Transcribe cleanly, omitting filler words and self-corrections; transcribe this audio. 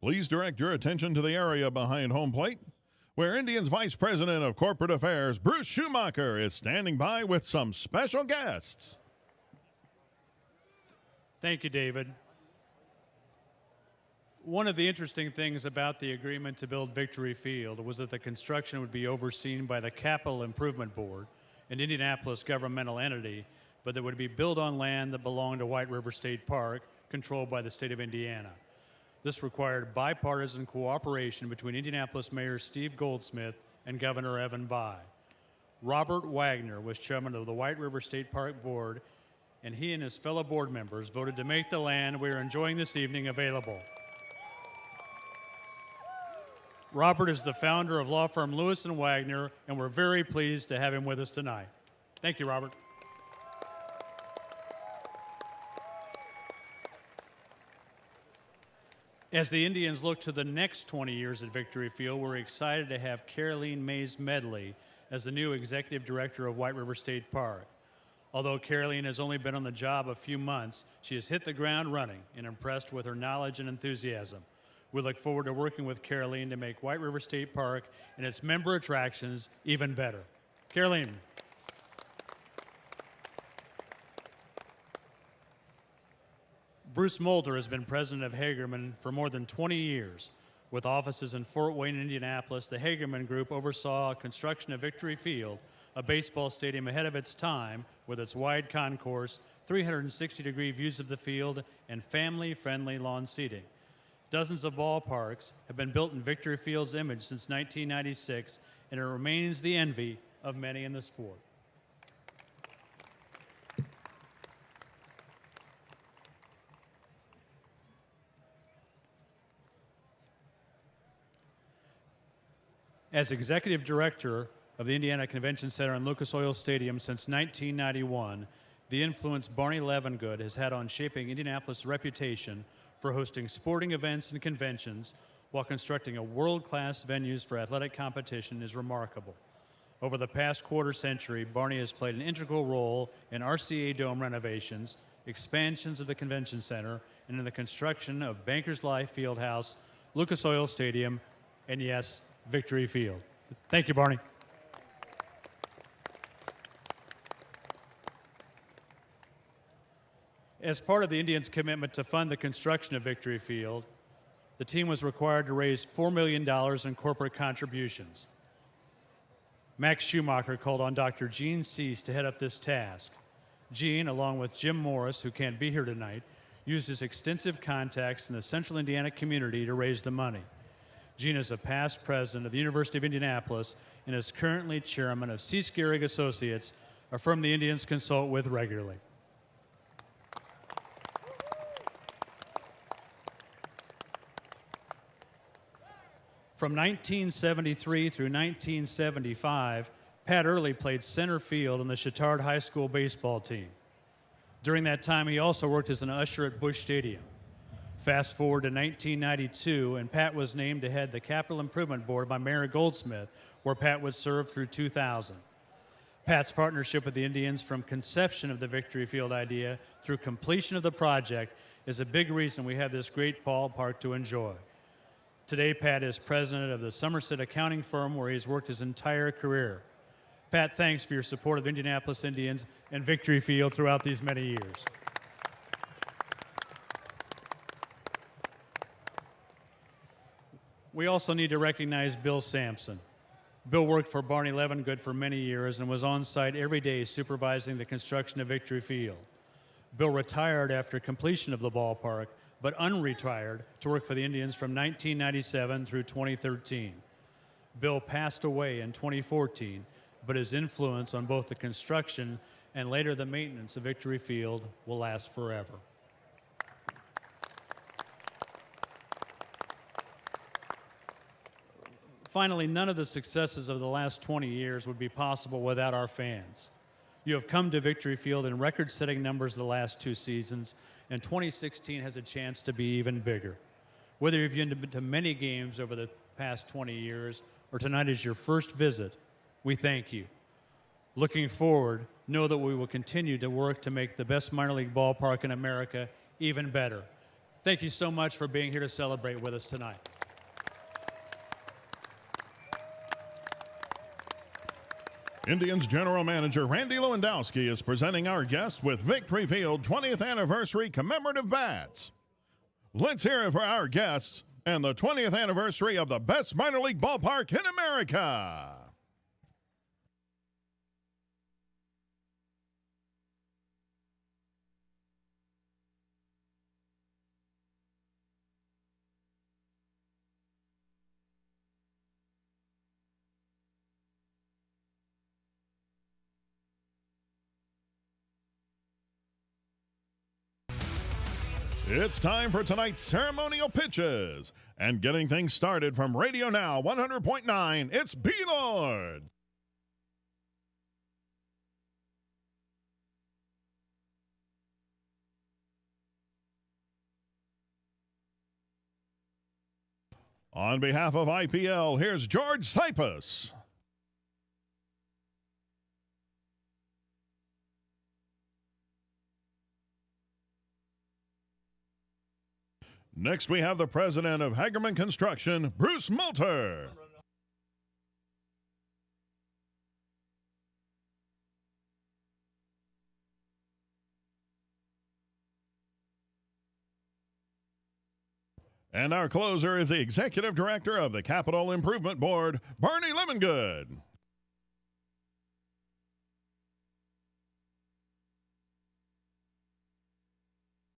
Please direct your attention to the area behind home plate, where Indians Vice President of Corporate Affairs, Bruce Molter, is standing by with some special guests. Thank you, David. One of the interesting things about the agreement to build Victory Field was that the construction would be overseen by the Capital Improvement Board, an Indianapolis governmental entity, but that would be built on land that belonged to White River State Park, controlled by the state of Indiana. This required bipartisan cooperation between Indianapolis Mayor Steve Goldsmith and Governor Evan Bayh. Robert Wagner was chairman of the White River State Park Board, and he and his fellow board members voted to make the land we are enjoying this evening available. Robert is the founder of law firm Lewis & Wagner, and we're very pleased to have him with us tonight. Thank you, Robert. As the Indians look to the next 20 years at Victory Field, we're excited to have Caroline Mays Medley as the new executive director of White River State Park. Although Caroline has only been on the job a few months, she has hit the ground running and impressed with her knowledge and enthusiasm. We look forward to working with Caroline to make White River State Park and its member attractions even better. Caroline. Bruce Molter has been president of Hagerman for more than 20 years. With offices in Fort Wayne and Indianapolis, the Hagerman Group oversaw construction of Victory Field, a baseball stadium ahead of its time with its wide concourse, 360-degree views of the field, and family-friendly lawn seating. Dozens of ballparks have been built in Victory Field's image since 1996, and it remains the envy of many in the sport. As executive director of the Indiana Convention Center and Lucas Oil Stadium since 1991, the influence Barney Levengood has had on shaping Indianapolis' reputation for hosting sporting events and conventions while constructing a world-class venues for athletic competition is remarkable. Over the past quarter century, Barney has played an integral role in RCA Dome renovations, expansions of the Convention Center, and in the construction of Bankers Life Fieldhouse, Lucas Oil Stadium, and yes, Victory Field. Thank you, Barney. As part of the Indians' commitment to fund the construction of Victory Field, the team was required to raise $4 million in corporate contributions. Max Schumacher called on Dr. Gene Cease to head up this task. Gene, along with Jim Morris, who can't be here tonight, used his extensive contacts in the central Indiana community to raise the money. Gene is a past president of the University of Indianapolis and is currently chairman of Cease Gehrig Associates, a firm the Indians consult with regularly. From 1973 through 1975, Pat Early played center field on the Chittard High School baseball team. During that time, he also worked as an usher at Busch Stadium. Fast forward to 1992, and Pat was named to head the Capital Improvement Board by Mayor Goldsmith, where Pat would serve through 2000. Pat's partnership with the Indians from conception of the Victory Field idea through completion of the project is a big reason we have this great ballpark to enjoy. Today, Pat is president of the Somerset accounting firm where he's worked his entire career. Pat, thanks for your support of the Indianapolis Indians and Victory Field throughout these many years. We also need to recognize Bill Sampson. Bill worked for Barney Levengood for many years and was on site every day supervising the construction of Victory Field. Bill retired after completion of the ballpark, but unretired to work for the Indians from 1997 through 2013. Bill passed away in 2014, but his influence on both the construction and later the maintenance of Victory Field will last forever. Finally, none of the successes of the last 20 years would be possible without our fans. You have come to Victory Field in record-setting numbers the last two seasons, and 2016 has a chance to be even bigger. Whether you've been to many games over the past 20 years or tonight is your first visit, we thank you. Looking forward, know that we will continue to work to make the best minor league ballpark in America even better. Thank you so much for being here to celebrate with us tonight. Indians General Manager Randy Lewandowski is presenting our guests with Victory Field 20th Anniversary commemorative bats. Let's hear it for our guests and the 20th anniversary of the best minor league ballpark in America. It's time for tonight's ceremonial pitches. And getting things started from Radio Now 100.9, it's B-Lord. On behalf of IPL, here's George Sipus. Next, we have the president of Hagerman Construction, Bruce Molter. And our closer is the executive director of the Capital Improvement Board, Barney Lemongood.